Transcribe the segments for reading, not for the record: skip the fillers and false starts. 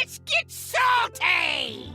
Let's get salty!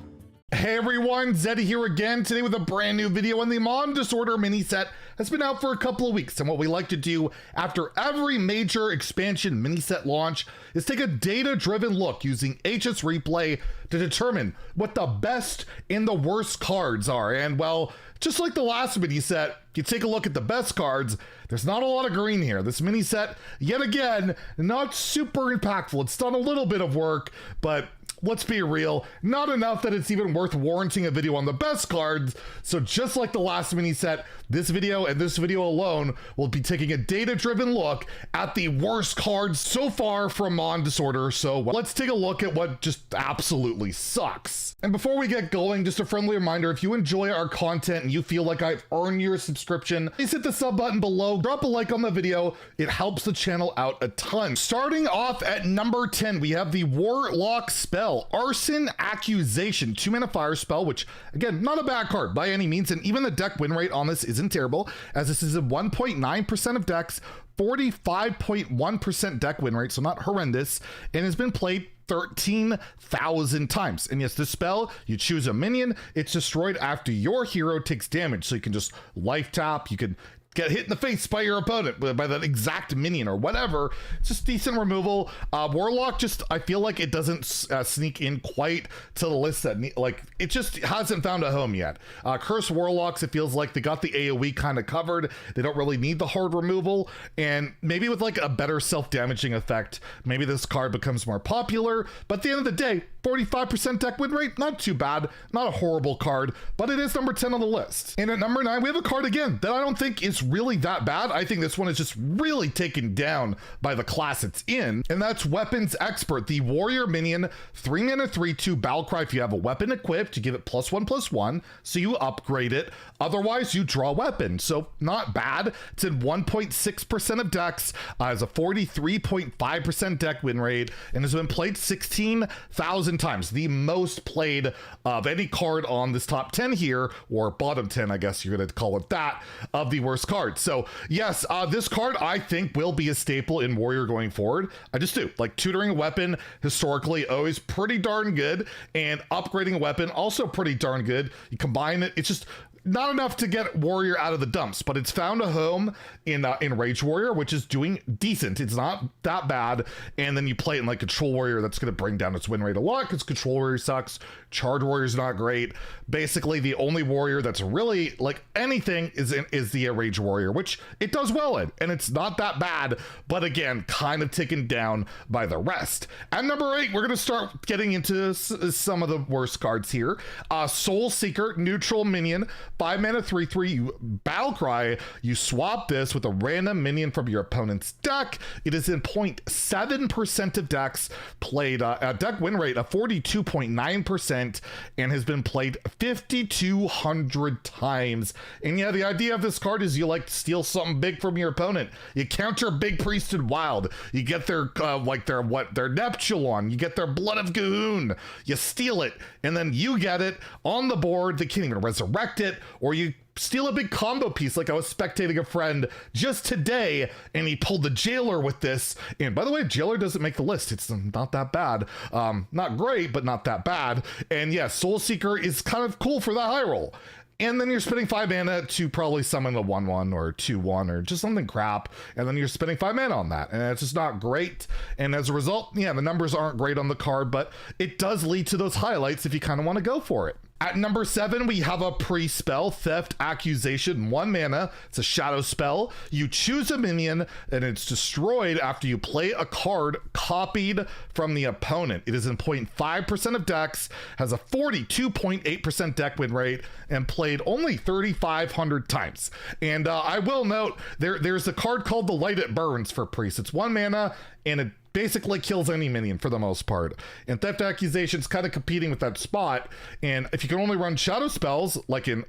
Hey everyone, Zeddy here again, today with a brand new video on the Maw and Disorder mini set. Has been out for a couple of weeks, and what we like to do after every major expansion mini set launch is take a data-driven look using HS Replay to determine what the best and the worst cards are. And well, just like the last mini set, you take a look at the best cards, there's not a lot of green here. This mini set, yet again, not super impactful. It's done a little bit of work, but let's be real, not enough that it's even worth warranting a video on the best cards. So just like the last mini set, this video and this video alone will be taking a data-driven look at the worst cards so far from Maw and Disorder. So let's take a look at what just absolutely sucks. And before we get going, just a friendly reminder, if you enjoy our content and you feel like I've earned your subscription, please hit the sub button below, drop a like on the video. It helps the channel out a ton. Starting off at number 10, we have the Warlock spell, Arson Accusation, 2-mana fire spell, which again, not a bad card by any means, and even the deck win rate on this isn't terrible, as this is a 1.9% of decks, 45.1% deck win rate, so not horrendous, and has been played 13,000 times. And yes, this spell, you choose a minion, it's destroyed after your hero takes damage, so you can just life tap, you can get hit in the face by your opponent, by that exact minion or whatever. It's just decent removal. Warlock, just, I feel like it doesn't sneak in quite to the list that, like, it just hasn't found a home yet. Cursed Warlocks, it feels like they got the AoE kind of covered. They don't really need the hard removal. And maybe with like a better self-damaging effect, maybe this card becomes more popular. But at the end of the day, 45% deck win rate, not too bad. Not a horrible card, but it is number 10 on the list. And at number 9, we have a card again that I don't think is really that bad. I think this one is just really taken down by the class it's in, and that's Weapons Expert, the warrior minion, 3-mana 3/2 Battlecry. If you have a weapon equipped, you give it +1/+1, so you upgrade it. Otherwise, you draw a weapon, so not bad. It's in 1.6% of decks, has a 43.5% deck win rate, and has been played 16,000 times, the most played of any card on this top 10 here, or bottom 10, I guess you're gonna call it that, of the worst card. So yes, this card I think will be a staple in Warrior going forward. I just do. Like, tutoring a weapon, historically always pretty darn good, and upgrading a weapon also pretty darn good. You combine it, it's just not enough to get Warrior out of the dumps, but it's found a home in Rage Warrior, which is doing decent. It's not that bad. And then you play it in like Control Warrior, that's going to bring down its win rate a lot because Control Warrior sucks. Charge Warrior's not great. Basically, the only Warrior that's really like anything is the Rage Warrior, which it does well in, and it's not that bad, but again, kind of taken down by the rest. At number 8, we're going to start getting into some of the worst cards here. Soul Seeker, neutral minion, 5-mana 3/3, you Battlecry, you swap this with a random minion from your opponent's deck. It is in 0.7% of decks, played a deck win rate of 42.9%, and has been played 5,200 times. And yeah, the idea of this card is you like to steal something big from your opponent. You counter Big Priesthood Wild, you get their their Neptulon, you get their Blood of Gahoon, you steal it, and then you get it on the board. They can't even resurrect it, or you steal a big combo piece. Like, I was spectating a friend just today and he pulled the Jailer with this, and by the way, Jailer doesn't make the list. It's not that bad. Not great, but not that bad. And yeah, Soul Seeker is kind of cool for that high roll. And then you're spending 5 mana to probably summon a 1/1 or 2/1 or just something crap, and then you're spending 5 mana on that, and it's just not great. And as a result, yeah, the numbers aren't great on the card, but it does lead to those highlights if you kind of want to go for it. At number 7, we have a pre-spell, Theft Accusation, 1 mana. It's a shadow spell. You choose a minion, and it's destroyed after you play a card copied from the opponent. It is in 0.5% of decks, has a 42.8% deck win rate, and played only 3,500 times. And I will note, there's a card called the Light It Burns for Priest. It's 1 mana, and it basically kills any minion for the most part. And Theft Accusation's kind of competing with that spot. And if you can only run shadow spells, like in,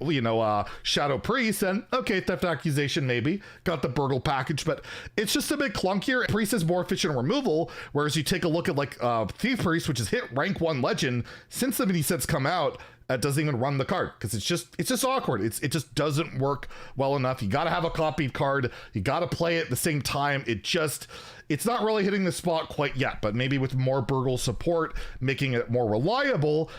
Shadow Priest, then okay, Theft Accusation maybe. Got the Burgle package, but it's just a bit clunkier. Priest is more efficient removal, whereas you take a look at like Thief Priest, which has hit rank 1 legend since the mini sets come out. Doesn't even run the card because it's just awkward. It just doesn't work well enough. You got to have a copied card. You got to play it at the same time. It It's not really hitting the spot quite yet, but maybe with more Burgle support, making it more reliable,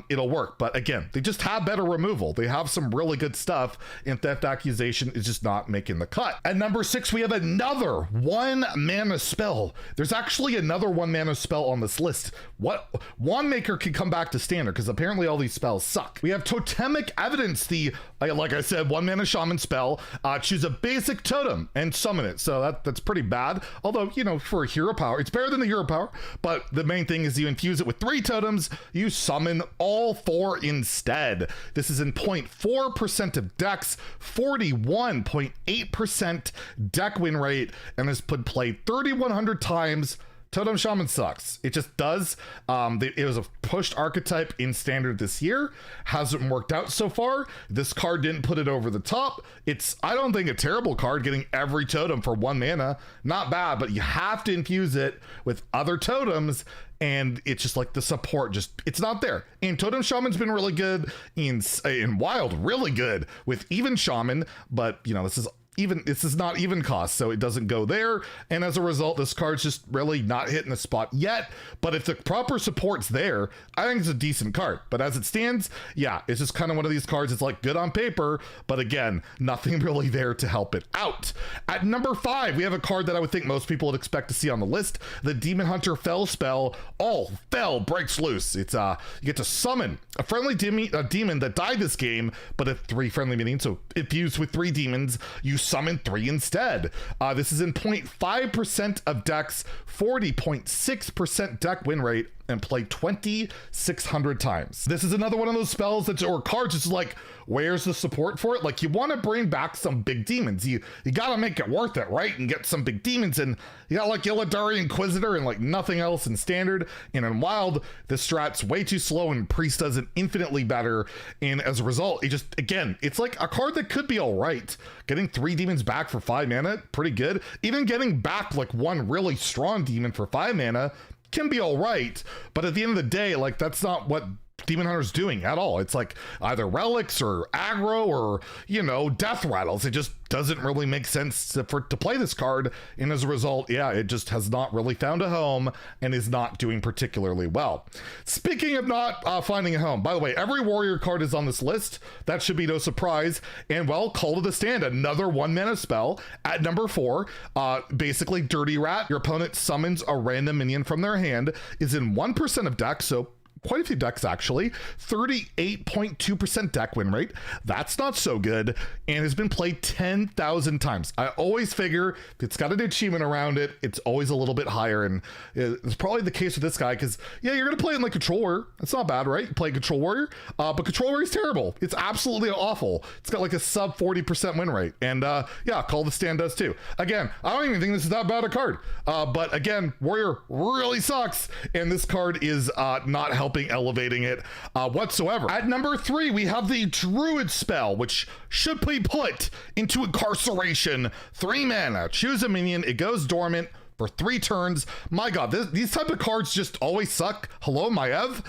it'll work. But again, they just have better removal. They have some really good stuff, and Theft Accusation is just not making the cut. At number 6, we have another 1 mana spell. There's actually another 1 mana spell on this list. What Wand Maker can come back to standard, because apparently all these spells suck. We have Totemic Evidence, the, like I said, 1 mana shaman spell. Choose a basic totem and summon it. So that's pretty bad. Although, you know, for a hero power, it's better than the hero power. But the main thing is you infuse it with 3 totems, you summon all 4 instead. This is in 0.4% of decks, 41.8% deck win rate, and has been played 3,100 times. Totem Shaman sucks. It just does. It was a pushed archetype in standard this year. Hasn't worked out so far. This card didn't put it over the top. It's, I don't think, a terrible card, getting every totem for 1 mana. Not bad, but you have to infuse it with other totems, and it's just like the support, just, it's not there. And Totem Shaman's been really good in Wild, really good with even Shaman, but you know, this is not even cost, so it doesn't go there, and as a result this card's just really not hitting the spot yet. But if the proper support's there, I think it's a decent card. But as it stands, yeah, it's just kind of one of these cards. It's like good on paper, but again, nothing really there to help it out. At number 5, we have a card that I would think most people would expect to see on the list, the Demon Hunter Fell spell. All Fell breaks loose. It's you get to summon a friendly demon that died this game, but at 3 friendly minions, so infused with 3 demons, you summon 3 instead. This is in 0.5% of decks, 40.6% deck win rate, and played 2,600 times. This is another one of those spells that, or cards, it's like, where's the support for it? Like, you want to bring back some big demons. You gotta make it worth it, right? And get some big demons, and you got like Illidari Inquisitor and like nothing else in standard. And in Wild, this strat's way too slow, and Priest does it infinitely better. And as a result, it just, again, it's like a card that could be all right. Getting 3 demons back for 5 mana, pretty good. Even getting back like 1 really strong demon for 5 mana can be all right, but at the end of the day, like, that's not what Demon Hunter's doing at all. It's like either relics or aggro or, you know, death rattles. It just doesn't really make sense to play this card, and as a result, yeah, it just has not really found a home and is not doing particularly well. Speaking of not finding a home, by the way, every warrior card is on this list. That should be no surprise. And well, Call to the Stand, another 1 mana spell at number 4. Basically, Dirty Rat. Your opponent summons a random minion from their hand, is in 1% of decks, so quite a few decks actually, 38.2% deck win rate. That's not so good, and has been played 10,000 times. I always figure if it's got an achievement around it, it's always a little bit higher, and it's probably the case with this guy, because yeah, you're gonna play it in like Control Warrior. It's not bad, right? You play Control Warrior, but Control Warrior is terrible. It's absolutely awful. It's got like a sub 40% win rate, and yeah, Call the Stand does too. Again, I don't even think this is that bad a card, but again, Warrior really sucks, and this card is not helping elevating it whatsoever. At number 3, we have the Druid spell, which should be put into Incarceration. 3 mana, choose a minion, it goes dormant for 3 turns. My god, these type of cards just always suck. Hello, Maev.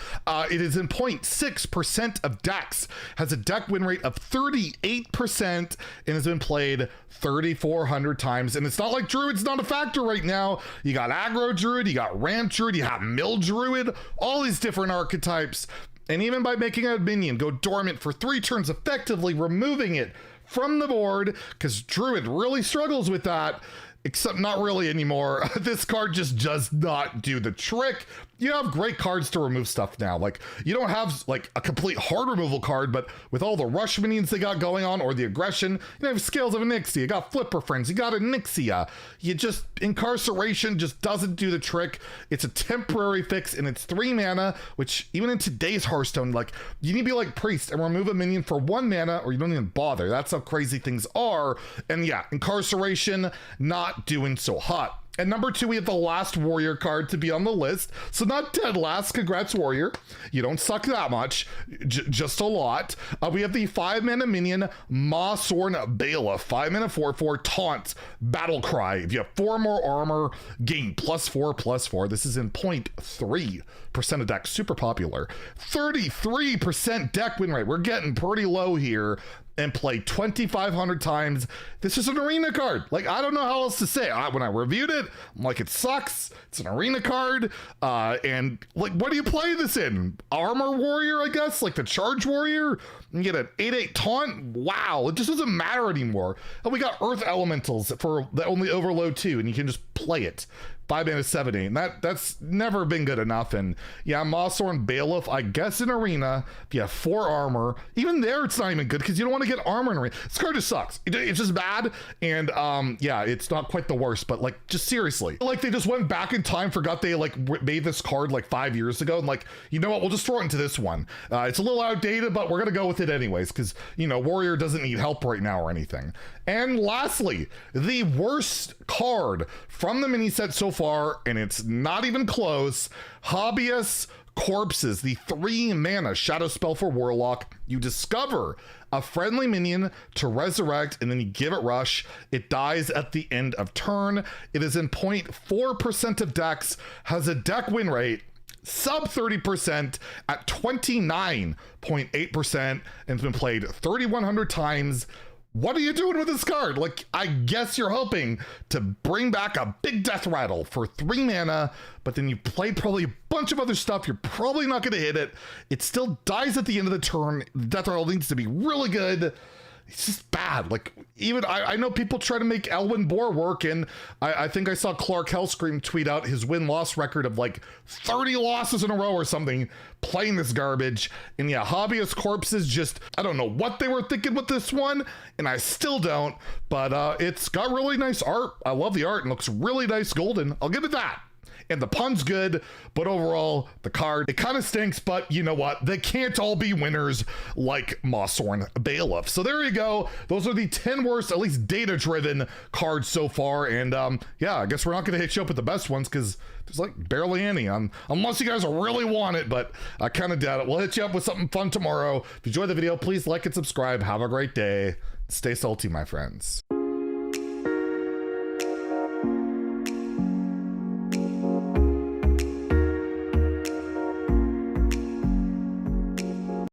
It is in 0.6% of decks, has a deck win rate of 38%, and has been played 3,400 times. And it's not like Druid's not a factor right now. You got Aggro Druid, you got Ramp Druid, you have Mill Druid, all these different archetypes. And even by making a minion go dormant for 3 turns, effectively removing it from the board, because Druid really struggles with that, except not really anymore. This card just does not do the trick. You have great cards to remove stuff now. Like, you don't have like a complete hard removal card, but with all the rush minions they got going on, or the aggression, you have Scales of Onyxia, you got Flipper Friends, you got Onyxia. You just, Incarceration just doesn't do the trick. It's a temporary fix, and it's 3 mana, which even in today's Hearthstone, like, you need to be like Priest and remove a minion for 1 mana, or you don't even bother. That's how crazy things are. And yeah, Incarceration not doing so hot. At number 2, we have the last warrior card to be on the list. So not dead last. Congrats, warrior. You don't suck that much. Just a lot. We have the 5 mana minion, Maw Bailiff. 5 mana 4/4 taunt battle cry. If you have 4 more armor, gain +4/+4. This is in 0.3% of deck. Super popular. 33% deck win rate. We're getting pretty low here. and play 2,500 times. This is an arena card. Like, I don't know how else to say. When I reviewed it, I'm like, it sucks. It's an arena card. And like, what do you play this in? Armor Warrior, I guess? Like the Charge Warrior? You get an 8/8 taunt? Wow, it just doesn't matter anymore. And we got Earth Elementals for the only Overload too, and you can just play it. 5 mana 7/8, and that's never been good enough. And yeah, Mossthorn Bailiff, I guess in arena, if you have 4 armor, even there it's not even good because you don't want to get armor in arena. This card just sucks. It's just bad, and yeah, it's not quite the worst, but like, just seriously, like they just went back in time, forgot they like made this card like 5 years ago, and like, you know what, we'll just throw it into this one. It's a little outdated, but we're gonna go with it anyways because, you know, Warrior doesn't need help right now or anything. And lastly, the worst card from the mini set so far, and it's not even close, Hobbyist Corpses, the 3 mana shadow spell for Warlock. You discover a friendly minion to resurrect, and then you give it rush. It dies at the end of turn. It is in 0.4% of decks, has a deck win rate sub 30% at 29.8%, and it's been played 3,100 times. What are you doing with this card? Like, I guess you're hoping to bring back a big death rattle for 3 mana, but then you play probably a bunch of other stuff. You're probably not going to hit it. It still dies at the end of the turn. The death rattle needs to be really good. It's just bad. Like, even I know people try to make Elwyn Boar work, and I think I saw Clark Hellscream tweet out his win-loss record of like 30 losses in a row or something playing this garbage. And yeah, Hobbyist Corpses, just, I don't know what they were thinking with this one, and I still don't, but it's got really nice art. I love the art and looks really nice golden. I'll give it that. And the pun's good, but overall, the card, it kind of stinks, but you know what? They can't all be winners like Mossthorn Bailiff. So there you go. Those are the 10 worst, at least data-driven cards so far. And yeah, I guess we're not going to hit you up with the best ones because there's like barely any, unless you guys really want it, but I kind of doubt it. We'll hit you up with something fun tomorrow. If you enjoyed the video, please like and subscribe. Have a great day. Stay salty, my friends.